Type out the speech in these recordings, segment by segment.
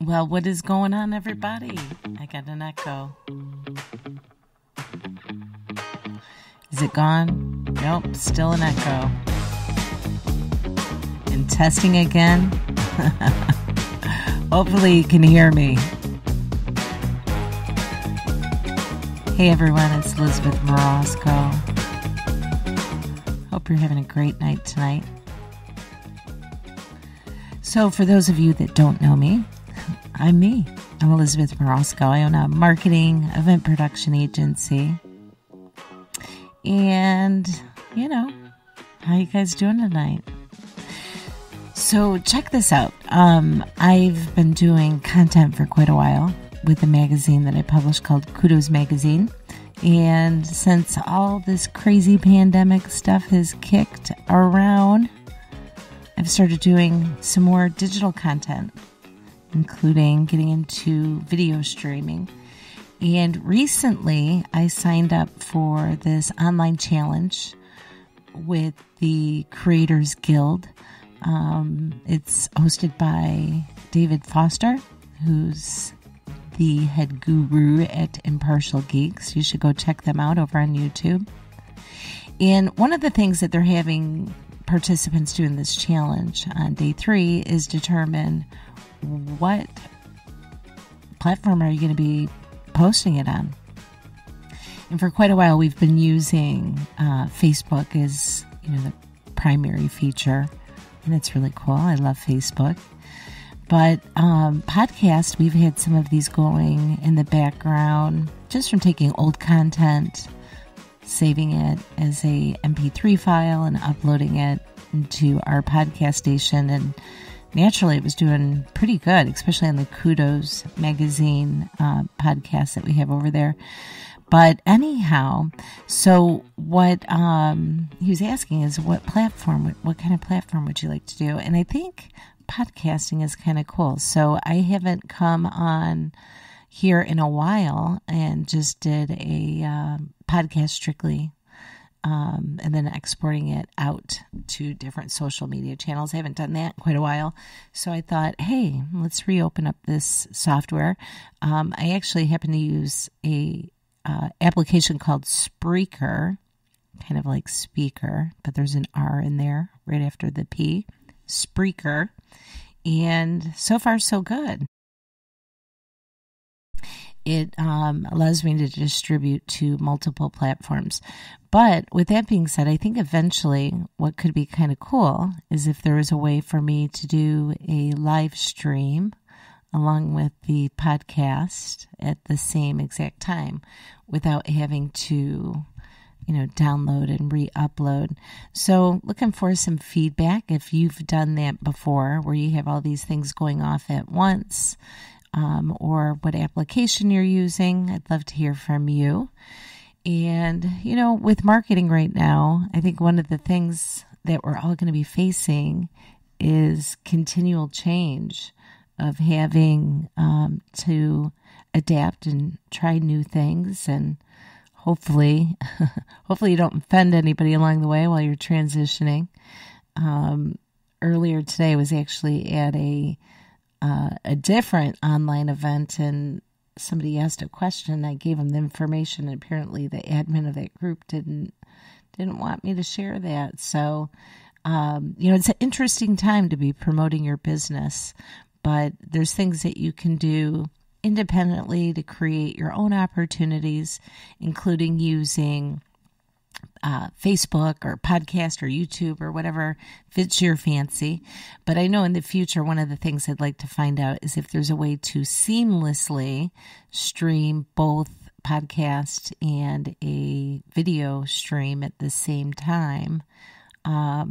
Well, what is going on, everybody? I got an echo. Is it gone? Nope, still an echo. And testing again. Hopefully you can hear me. Hey everyone, it's Elizabeth Marasco. Hope you're having a great night tonight. So for those of you that don't know me, I'm me. I'm Elizabeth Marasco. I own a marketing event production agency. And, how you guys doing tonight? So check this out. I've been doing content for quite a while with a magazine that I publish called Kudos Magazine. And since all this crazy pandemic stuff has kicked around, I've started doing some more digital content, including getting into video streaming. And recently, I signed up for this online challenge with the Creators Guild. It's hosted by David Foster, who's the head guru at Impartial Geeks. You should go check them out over on YouTube. And one of the things that they're having participants do in this challenge on day 3 is determine what platform are you going to be posting it on. And for quite a while, we've been using Facebook as the primary feature, and it's really cool. I love Facebook. But podcast, we've had some of these going in the background, just from taking old content, saving it as a MP3 file, and uploading it into our podcast station. And naturally, it was doing pretty good, especially on the Kudos Magazine podcast that we have over there. But anyhow, so what he was asking is what kind of platform would you like to do? And I think podcasting is kind of cool. So I haven't come on here in a while and just did a podcast strictly and then exporting it out to different social media channels. I haven't done that in quite a while. So I thought, hey, let's reopen up this software. I actually happen to use a application called Spreaker, kind of like speaker, but there's an R in there right after the P. Spreaker. And so far, so good. It allows me to distribute to multiple platforms. But with that being said, I think eventually what could be kind of cool is if there was a way for me to do a live stream along with the podcast at the same exact time without having to download and re-upload. So looking for some feedback if you've done that before, where you have all these things going off at once, or what application you're using. I'd love to hear from you. And, with marketing right now, I think one of the things that we're all going to be facing is continual change of having to adapt and try new things, and hopefully you don't offend anybody along the way while you're transitioning. Earlier today I was actually at a different online event, and somebody asked a question. I gave them the information, and apparently the admin of that group didn't want me to share that. So, it's an interesting time to be promoting your business, but there's things that you can do independently to create your own opportunities, including using Facebook or podcast or YouTube or whatever fits your fancy. But I know in the future, one of the things I'd like to find out is if there's a way to seamlessly stream both podcast and a video stream at the same time.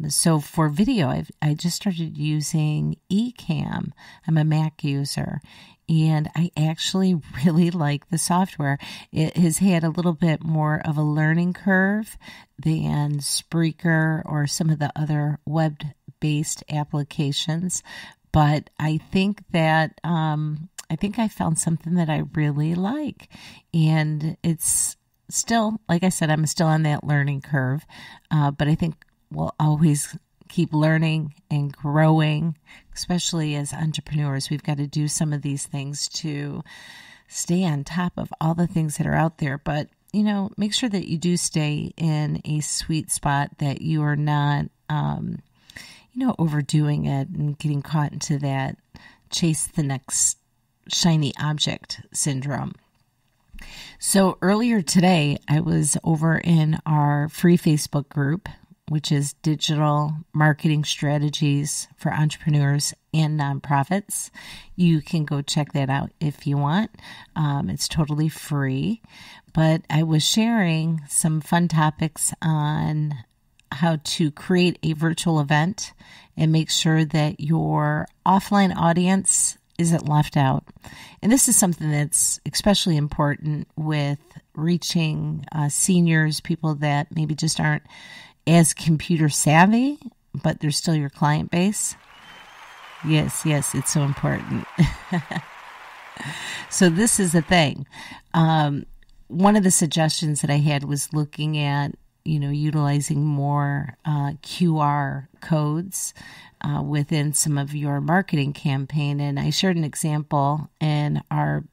So for video, I just started using Ecamm. I'm a Mac user, and I actually really like the software. It has had a little bit more of a learning curve than Spreaker or some of the other web-based applications, but I think that I found something that I really like, and it's still, like I said, I'm still on that learning curve, but I think we'll always keep learning and growing, especially as entrepreneurs. We've got to do some of these things to stay on top of all the things that are out there. But, make sure that you do stay in a sweet spot, that you are not, overdoing it and getting caught into that chase the next shiny object syndrome. So earlier today, I was over in our free Facebook group, which is Digital Marketing Strategies for Entrepreneurs and Nonprofits. You can go check that out if you want. It's totally free. But I was sharing some fun topics on how to create a virtual event and make sure that your offline audience isn't left out. And this is something that's especially important with reaching seniors, people that maybe just aren't as computer savvy, but they're still your client base. Yes, it's so important. So this is the thing. One of the suggestions that I had was looking at, utilizing more QR codes within some of your marketing campaign. And I shared an example in our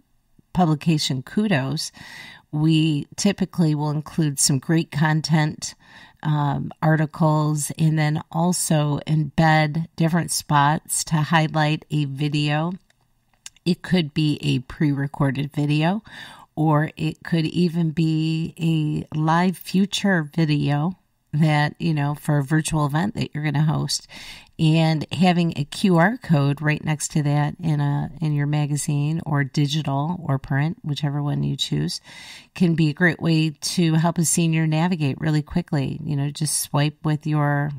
publication, Kudos. We typically will include some great content, articles, and then also embed different spots to highlight a video. It could be a pre-recorded video, or it could even be a live future video that, for a virtual event that you're going to host. And having a QR code right next to that in your magazine, or digital or print, whichever one you choose, can be a great way to help a senior navigate really quickly. Just swipe with your,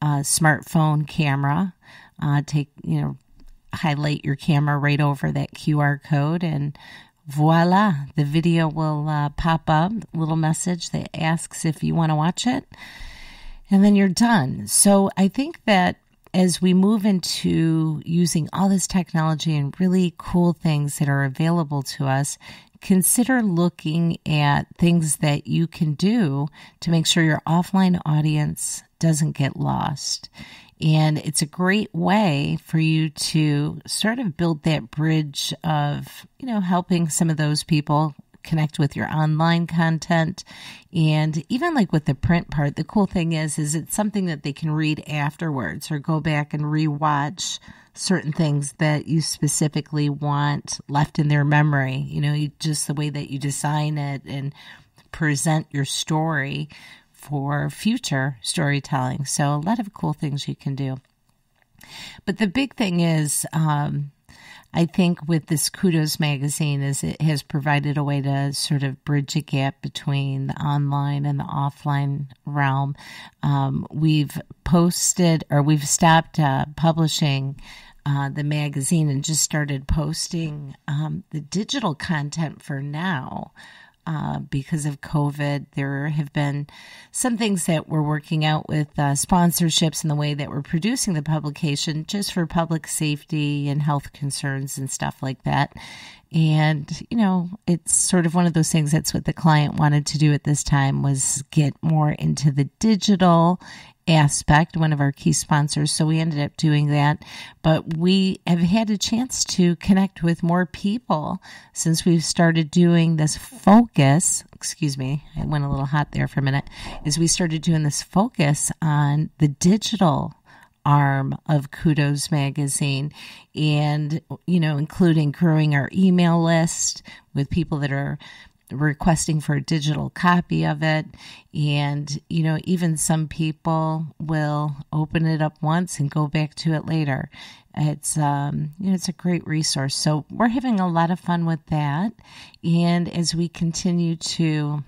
smartphone camera, highlight your camera right over that QR code, and voila, the video will pop up, a little message that asks if you want to watch it, and then you're done. So I think that as we move into using all this technology and really cool things that are available to us, consider looking at things that you can do to make sure your offline audience doesn't get lost. And it's a great way for you to sort of build that bridge of, helping some of those people connect with your online content. And even like with the print part, the cool thing is it's something that they can read afterwards or go back and rewatch certain things that you specifically want left in their memory. Just the way that you design it and present your story for future storytelling. So a lot of cool things you can do. But the big thing is, I think with this Kudos magazine, is it has provided a way to sort of bridge a gap between the online and the offline realm. We've stopped publishing the magazine and just started posting the digital content for now. Because of COVID, there have been some things that we're working out with sponsorships and the way that we're producing the publication just for public safety and health concerns and stuff like that. And, it's sort of one of those things. That's what the client wanted to do at this time, was get more into the digital aspect, one of our key sponsors. So we ended up doing that. But we have had a chance to connect with more people since we've started doing this focus. Excuse me, I went a little hot there for a minute. As we started doing this focus on the digital arm of Kudos magazine, and including growing our email list with people that are requesting for a digital copy of it. And even some people will open it up once and go back to it later. It's it's a great resource. So we're having a lot of fun with that. And as we continue to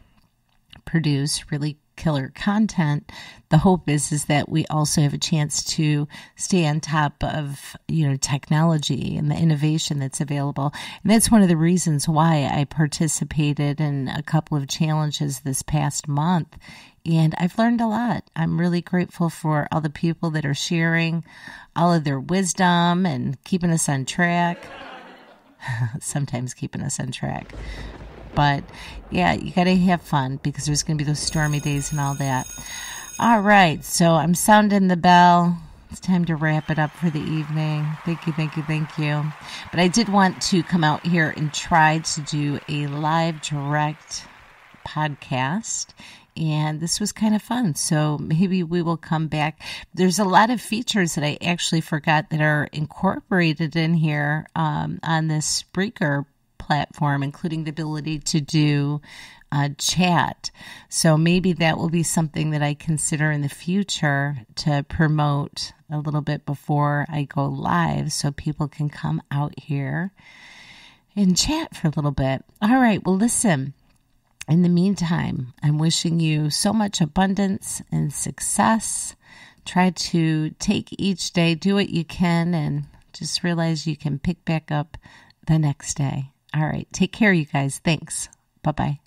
produce really killer content, the hope is that we also have a chance to stay on top of, technology and the innovation that's available. And that's one of the reasons why I participated in a couple of challenges this past month. And I've learned a lot. I'm really grateful for all the people that are sharing all of their wisdom and keeping us on track. Sometimes keeping us on track. But yeah, you got to have fun because there's going to be those stormy days and all that. All right, so I'm sounding the bell. It's time to wrap it up for the evening. Thank you, thank you, thank you. But I did want to come out here and try to do a live direct podcast, and this was kind of fun. So maybe we will come back. There's a lot of features that I actually forgot that are incorporated in here on this Spreaker platform, including the ability to do chat. So maybe that will be something that I consider in the future to promote a little bit before I go live, so people can come out here and chat for a little bit. All right, well, listen, in the meantime, I'm wishing you so much abundance and success. Try to take each day, do what you can, and just realize you can pick back up the next day. All right, take care, you guys. Thanks. Bye-bye.